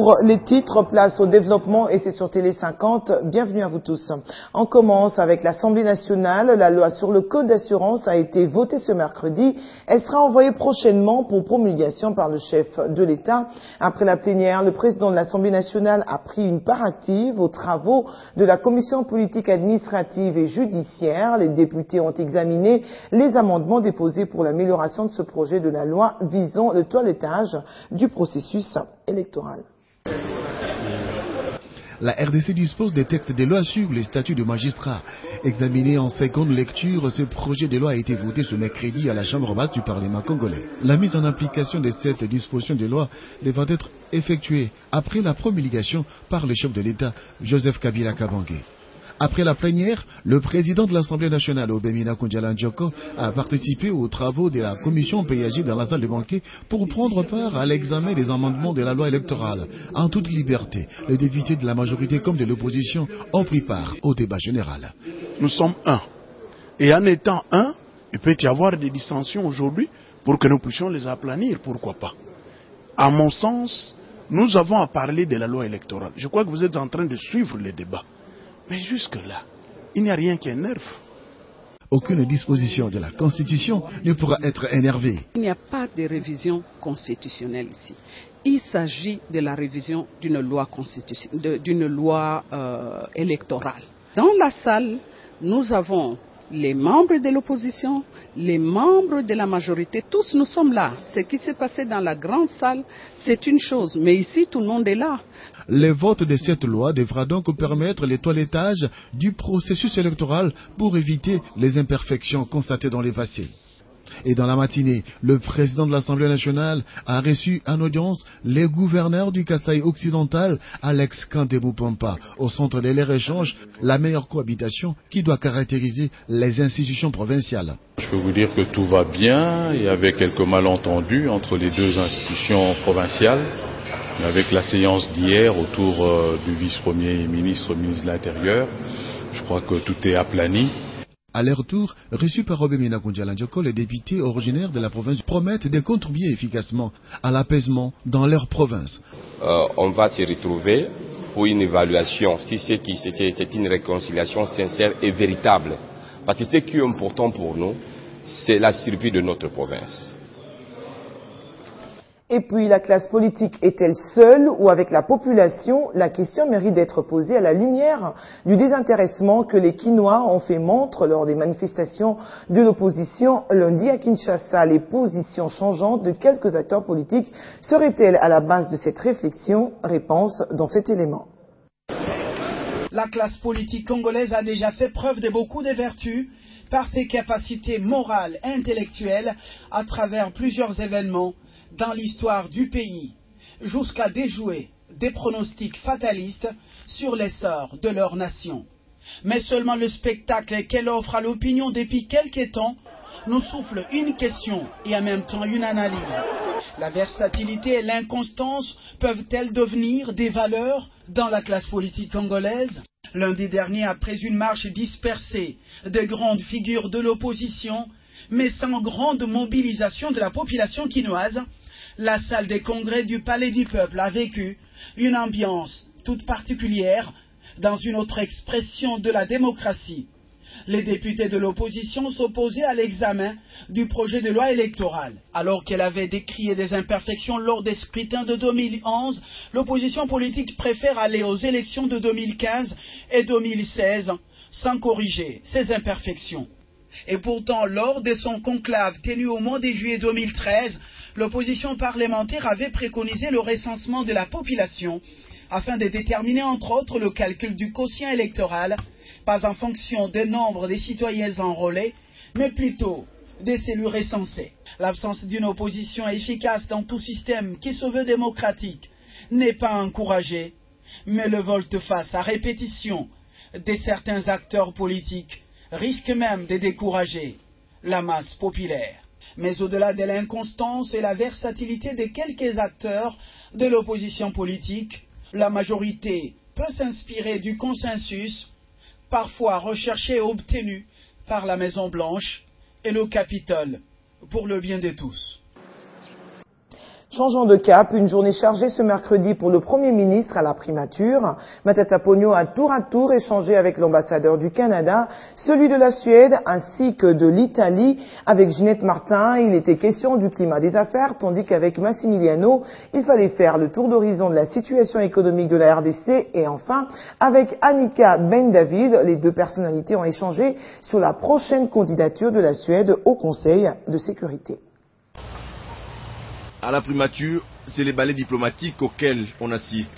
Pour les titres, place au développement et c'est sur Télé 50. Bienvenue à vous tous. On commence avec l'Assemblée nationale. La loi sur le code d'assurance a été votée ce mercredi. Elle sera envoyée prochainement pour promulgation par le chef de l'État. Après la plénière, le président de l'Assemblée nationale a pris une part active aux travaux de la commission politique administrative et judiciaire. Les députés ont examiné les amendements déposés pour l'amélioration de ce projet de la loi visant le toilettage du processus électoral. La RDC dispose des textes de loi sur les statuts de magistrats. Examiné en seconde lecture, ce projet de loi a été voté ce mercredi à la Chambre basse du Parlement congolais. La mise en application de cette disposition de loi devra être effectuée après la promulgation par le chef de l'État, Joseph Kabila Kabange. Après la plénière, le président de l'Assemblée nationale, Obemina Koundiala Ndjoko, a participé aux travaux de la commission PAG dans la salle de banquet pour prendre part à l'examen des amendements de la loi électorale. En toute liberté, les députés de la majorité comme de l'opposition ont pris part au débat général. Nous sommes un. Et en étant un, il peut y avoir des dissensions aujourd'hui pour que nous puissions les aplanir, pourquoi pas. À mon sens, nous avons à parler de la loi électorale. Je crois que vous êtes en train de suivre les débats. Mais jusque-là, il n'y a rien qui énerve. Aucune disposition de la Constitution ne pourra être énervée. Il n'y a pas de révision constitutionnelle ici. Il s'agit de la révision d'une loi, électorale. Dans la salle, nous avons les membres de l'opposition, les membres de la majorité, tous nous sommes là. Ce qui s'est passé dans la grande salle, c'est une chose, mais ici tout le monde est là. Le vote de cette loi devra donc permettre le toilettage du processus électoral pour éviter les imperfections constatées dans les passés. Et dans la matinée, le président de l'Assemblée nationale a reçu en audience les gouverneurs du Kasaï occidental, Alex Kandemou-Pampa, au centre de leur échange, la meilleure cohabitation qui doit caractériser les institutions provinciales. Je peux vous dire que tout va bien, il y avait quelques malentendus entre les deux institutions provinciales. Avec la séance d'hier autour du vice-premier ministre, ministre de l'Intérieur, je crois que tout est aplani. À leur tour, reçus par Obemina Koundiala Ndjoko, les députés originaires de la province promettent de contribuer efficacement à l'apaisement dans leur province. On va se retrouver pour une évaluation, si c'est une réconciliation sincère et véritable. Parce que ce qui est important pour nous, c'est la survie de notre province. Et puis, la classe politique est-elle seule ou avec la population? La question mérite d'être posée à la lumière du désintéressement que les Kinois ont fait montre lors des manifestations de l'opposition lundi à Kinshasa. Les positions changeantes de quelques acteurs politiques seraient-elles à la base de cette réflexion? Réponse dans cet élément. La classe politique congolaise a déjà fait preuve de beaucoup de vertus par ses capacités morales et intellectuelles à travers plusieurs événements dans l'histoire du pays, jusqu'à déjouer des pronostics fatalistes sur l'essor de leur nation. Mais seulement le spectacle qu'elle offre à l'opinion depuis quelque temps nous souffle une question et en même temps une analyse. La versatilité et l'inconstance peuvent-elles devenir des valeurs dans la classe politique congolaise? Lundi dernier, après une marche dispersée de grandes figures de l'opposition, mais sans grande mobilisation de la population quinoise, la salle des congrès du Palais du Peuple a vécu une ambiance toute particulière dans une autre expression de la démocratie. Les députés de l'opposition s'opposaient à l'examen du projet de loi électorale. Alors qu'elle avait décrié des imperfections lors des scrutins de 2011, l'opposition politique préfère aller aux élections de 2015 et 2016 sans corriger ces imperfections. Et pourtant, lors de son conclave tenu au mois de juillet 2013, l'opposition parlementaire avait préconisé le recensement de la population afin de déterminer entre autres le calcul du quotient électoral, pas en fonction du nombre des citoyens enrôlés, mais plutôt des cellules recensées. L'absence d'une opposition efficace dans tout système qui se veut démocratique n'est pas encouragée, mais le volte-face à répétition de certains acteurs politiques risque même de décourager la masse populaire. Mais au-delà de l'inconstance et la versatilité de quelques acteurs de l'opposition politique, la majorité peut s'inspirer du consensus, parfois recherché et obtenu par la Maison-Blanche et le Capitole, pour le bien de tous. Changeant de cap, une journée chargée ce mercredi pour le Premier ministre à la primature. Matata Ponyo a tour à tour échangé avec l'ambassadeur du Canada, celui de la Suède ainsi que de l'Italie. Avec Ginette Martin, il était question du climat des affaires, tandis qu'avec Massimiliano, il fallait faire le tour d'horizon de la situation économique de la RDC. Et enfin, avec Annika Ben-David, les deux personnalités ont échangé sur la prochaine candidature de la Suède au Conseil de sécurité. À la primature, c'est les ballets diplomatiques auxquels on assiste.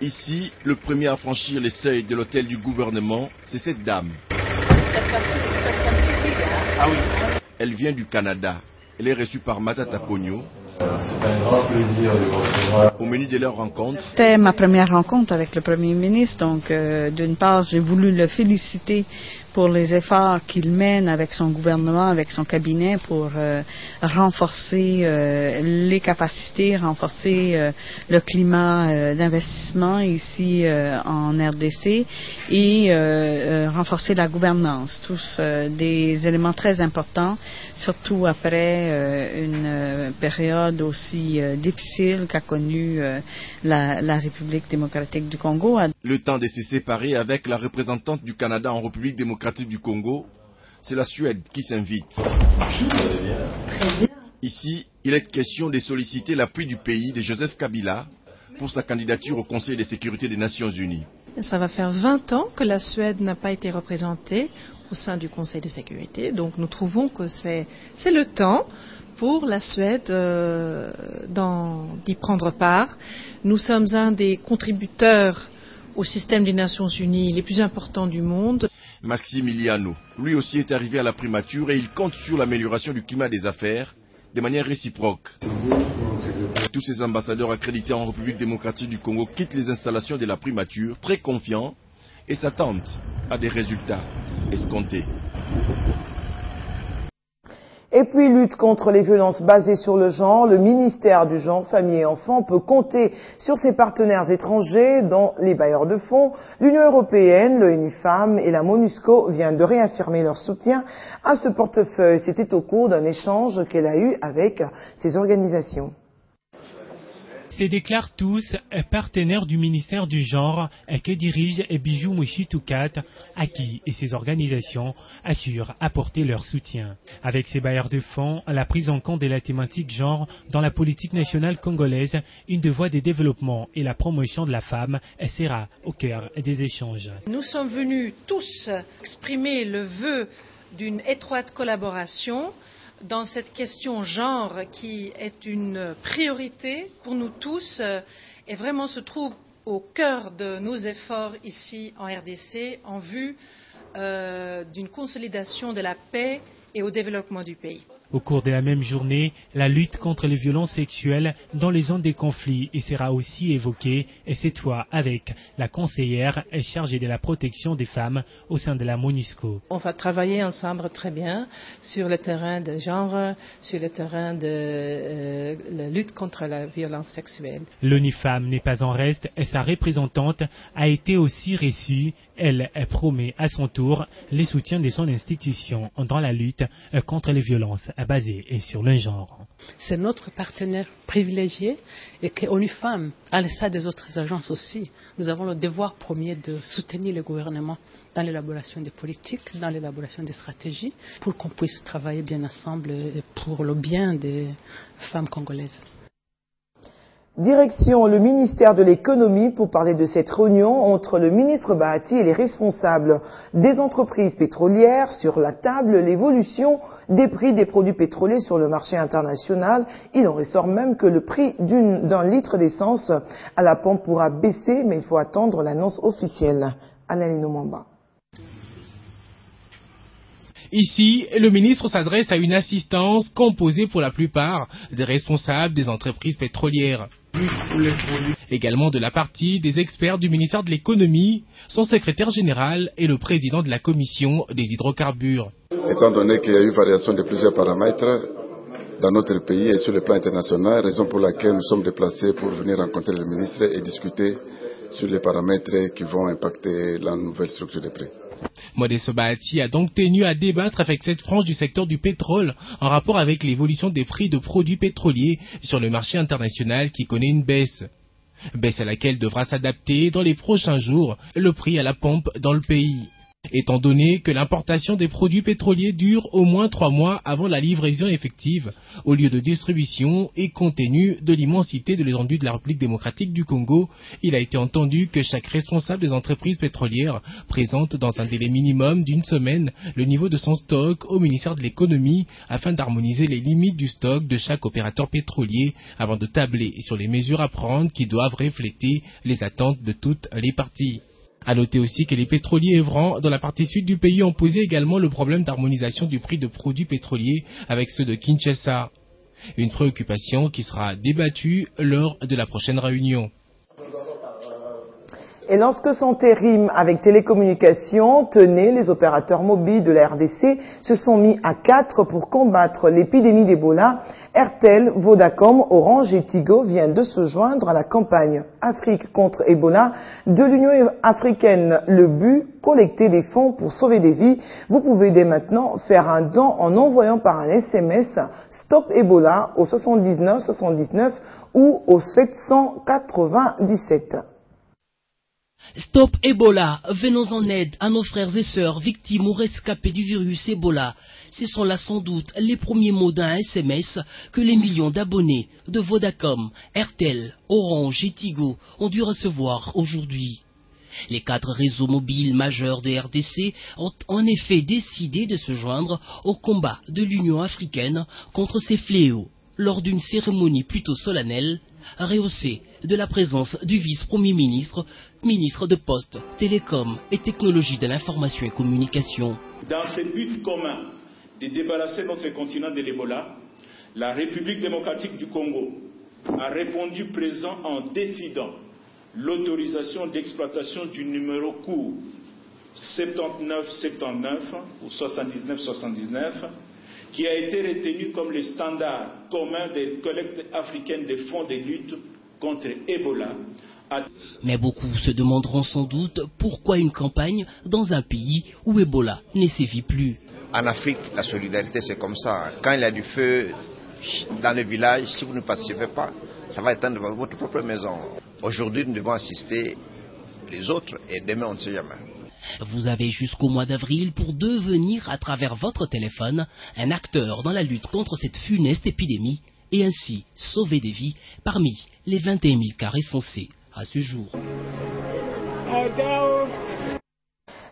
Ici, le premier à franchir les seuils de l'hôtel du gouvernement, c'est cette dame. Ah oui. Elle vient du Canada. Elle est reçue par Matata Ponyo. C'est un grand plaisir de vous recevoir. Au menu de leur rencontre. C'était ma première rencontre avec le Premier ministre, donc d'une part j'ai voulu le féliciter pour les efforts qu'il mène avec son gouvernement, avec son cabinet pour renforcer les capacités, renforcer le climat d'investissement ici en RDC et renforcer la gouvernance. Tous des éléments très importants, surtout après une période aussi difficile qu'a connue la République démocratique du Congo. Le temps de se séparer avec la représentante du Canada en République démocratique du Congo, c'est la Suède qui s'invite. Ici, il est question de solliciter l'appui du pays de Joseph Kabila pour sa candidature au Conseil de sécurité des Nations Unies. Ça va faire 20 ans que la Suède n'a pas été représentée au sein du Conseil de sécurité, donc nous trouvons que c'est le temps pour la Suède d'y prendre part. Nous sommes un des contributeurs au système des Nations Unies les plus importants du monde. Massimiliano, lui aussi est arrivé à la primature et il compte sur l'amélioration du climat des affaires de manière réciproque. Tous ces ambassadeurs accrédités en République démocratique du Congo quittent les installations de la primature très confiants et s'attendent à des résultats escomptés. Et puis, lutte contre les violences basées sur le genre, le ministère du Genre, Famille et Enfants peut compter sur ses partenaires étrangers, dont les bailleurs de fonds. L'Union européenne, l'ONU Femmes et la MONUSCO viennent de réaffirmer leur soutien à ce portefeuille. C'était au cours d'un échange qu'elle a eu avec ces organisations. Se déclarent tous partenaires du ministère du Genre que dirige Bijou Mouchi-Toukat, à qui et ses organisations assurent apporter leur soutien. Avec ses bailleurs de fonds, la prise en compte de la thématique genre dans la politique nationale congolaise, une des voies de développement et la promotion de la femme sera au cœur des échanges. Nous sommes venus tous exprimer le vœu d'une étroite collaboration dans cette question genre qui est une priorité pour nous tous et vraiment se trouve au cœur de nos efforts ici en RDC en vue d'une consolidation de la paix et au développement du pays. Au cours de la même journée, la lutte contre les violences sexuelles dans les zones des conflits sera aussi évoquée, et cette fois avec la conseillère chargée de la protection des femmes au sein de la MONUSCO. On va travailler ensemble très bien sur le terrain de genre, sur le terrain de la lutte contre la violence sexuelle. L'ONU Femmes n'est pas en reste et sa représentante a été aussi reçue. Elle promet à son tour les soutiens de son institution dans la lutte contre les violences basées sur le genre. C'est notre partenaire privilégié et que ONU Femmes, à l'instar des autres agences aussi, nous avons le devoir premier de soutenir le gouvernement dans l'élaboration des politiques, dans l'élaboration des stratégies, pour qu'on puisse travailler bien ensemble pour le bien des femmes congolaises. Direction le ministère de l'économie pour parler de cette réunion entre le ministre Bahati et les responsables des entreprises pétrolières. Sur la table, l'évolution des prix des produits pétroliers sur le marché international. Il en ressort même que le prix d'un litre d'essence à la pompe pourra baisser, mais il faut attendre l'annonce officielle. Annalino Mamba. Ici, le ministre s'adresse à une assistance composée pour la plupart des responsables des entreprises pétrolières. Également de la partie des experts du ministère de l'économie, son secrétaire général et le président de la commission des hydrocarbures. Étant donné qu'il y a eu variation de plusieurs paramètres dans notre pays et sur le plan international, raison pour laquelle nous sommes déplacés pour venir rencontrer le ministre et discuter sur les paramètres qui vont impacter la nouvelle structure des prix. Modeste Bahati a donc tenu à débattre avec cette frange du secteur du pétrole en rapport avec l'évolution des prix de produits pétroliers sur le marché international qui connaît une baisse. Baisse à laquelle devra s'adapter dans les prochains jours le prix à la pompe dans le pays. Étant donné que l'importation des produits pétroliers dure au moins 3 mois avant la livraison effective au lieu de distribution et compte tenu de l'immensité de l'étendue de la République démocratique du Congo, il a été entendu que chaque responsable des entreprises pétrolières présente dans un délai minimum d'1 semaine le niveau de son stock au ministère de l'économie afin d'harmoniser les limites du stock de chaque opérateur pétrolier avant de tabler sur les mesures à prendre qui doivent refléter les attentes de toutes les parties. À noter aussi que les pétroliers œuvrant dans la partie sud du pays ont posé également le problème d'harmonisation du prix de produits pétroliers avec ceux de Kinshasa. Une préoccupation qui sera débattue lors de la prochaine réunion. Et lorsque santé rime avec télécommunications, tenez, les opérateurs mobiles de la RDC se sont mis à 4 pour combattre l'épidémie d'Ebola. Airtel, Vodacom, Orange et Tigo viennent de se joindre à la campagne Afrique contre Ebola de l'Union africaine. Le but, collecter des fonds pour sauver des vies. Vous pouvez dès maintenant faire un don en envoyant par un SMS Stop Ebola au 79 79 ou au 797. Stop Ebola, venons en aide à nos frères et sœurs victimes ou rescapés du virus Ebola. Ce sont là sans doute les premiers mots d'un SMS que les millions d'abonnés de Vodacom, Airtel, Orange et Tigo ont dû recevoir aujourd'hui. Les 4 réseaux mobiles majeurs de RDC ont en effet décidé de se joindre au combat de l'Union africaine contre ces fléaux lors d'une cérémonie plutôt solennelle, rehaussée de la présence du vice-premier ministre, ministre de Poste, Télécom et Technologie de l'Information et Communication. Dans ce but commun de débarrasser notre continent de l'Ebola, la République démocratique du Congo a répondu présent en décidant l'autorisation d'exploitation du numéro court 7979 ou 7979 qui a été retenu comme le standard commun des collectes africaines des fonds de lutte contre Ebola. Mais beaucoup se demanderont sans doute pourquoi une campagne dans un pays où Ebola ne sévit plus. En Afrique, la solidarité c'est comme ça. Quand il y a du feu dans le village, si vous ne participez pas, ça va éteindre votre propre maison. Aujourd'hui, nous devons assister les autres et demain on ne sait jamais. Vous avez jusqu'au mois d'avril pour devenir, à travers votre téléphone, un acteur dans la lutte contre cette funeste épidémie et ainsi sauver des vies parmi les 21 000 cas recensés à ce jour.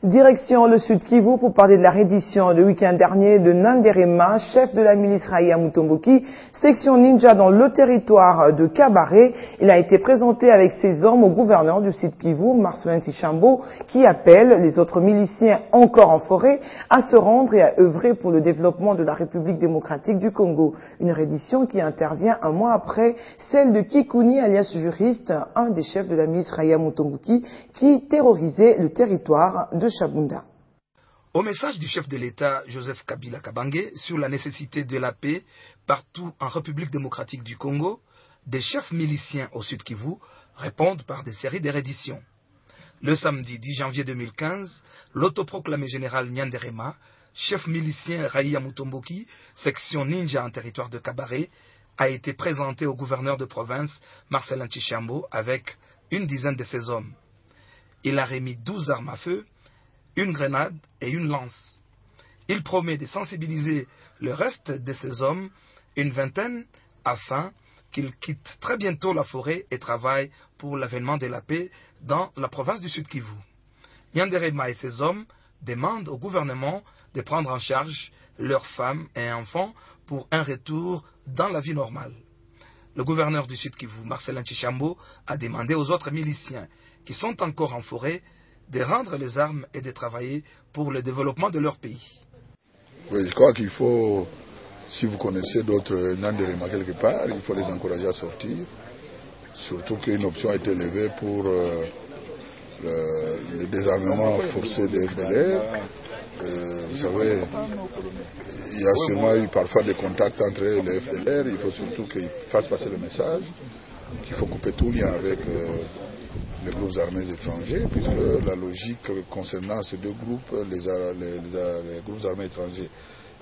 Direction le Sud Kivu pour parler de la reddition le week-end dernier de Nanderema, chef de la milice Raïa Mutomboki, section ninja dans le territoire de Kabaré. Il a été présenté avec ses hommes au gouverneur du Sud Kivu, Marcelin Tichambo, qui appelle les autres miliciens encore en forêt à se rendre et à œuvrer pour le développement de la République démocratique du Congo. Une reddition qui intervient un mois après celle de Kikuni, alias juriste, un des chefs de la milice Raïa Mutomboki, qui terrorisait le territoire de Chabunda. Au message du chef de l'État, Joseph Kabila Kabange, sur la nécessité de la paix partout en République démocratique du Congo, des chefs miliciens au Sud Kivu répondent par des séries de redditions. Le samedi 10 janvier 2015, l'autoproclamé général Nyanderema, chef milicien Raïa Mutomboki, section ninja en territoire de Kabaré, a été présenté au gouverneur de province, Marcelin Tichambo, avec une dizaine de ses hommes. Il a remis 12 armes à feu, une grenade et une lance. Il promet de sensibiliser le reste de ses hommes, une vingtaine, afin qu'ils quittent très bientôt la forêt et travaillent pour l'avènement de la paix dans la province du Sud Kivu. Nyanderema et ses hommes demandent au gouvernement de prendre en charge leurs femmes et enfants pour un retour dans la vie normale. Le gouverneur du Sud Kivu, Marcelin Tichambo, a demandé aux autres miliciens qui sont encore en forêt de rendre les armes et de travailler pour le développement de leur pays. Oui, je crois qu'il faut, si vous connaissez d'autres Nanderema quelque part, il faut les encourager à sortir. Surtout qu'une option a été levée pour le désarmement forcé des FDLR. Vous savez, il y a sûrement eu parfois des contacts entre les FDLR. Il faut surtout qu'ils fassent passer le message qu'il faut couper tout lien avec les groupes armés étrangers, puisque la logique concernant ces deux groupes, les groupes armés étrangers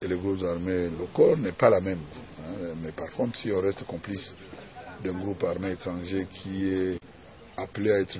et les groupes armés locaux, n'est pas la même. Mais par contre, si on reste complice d'un groupe armé étranger qui est appelé à être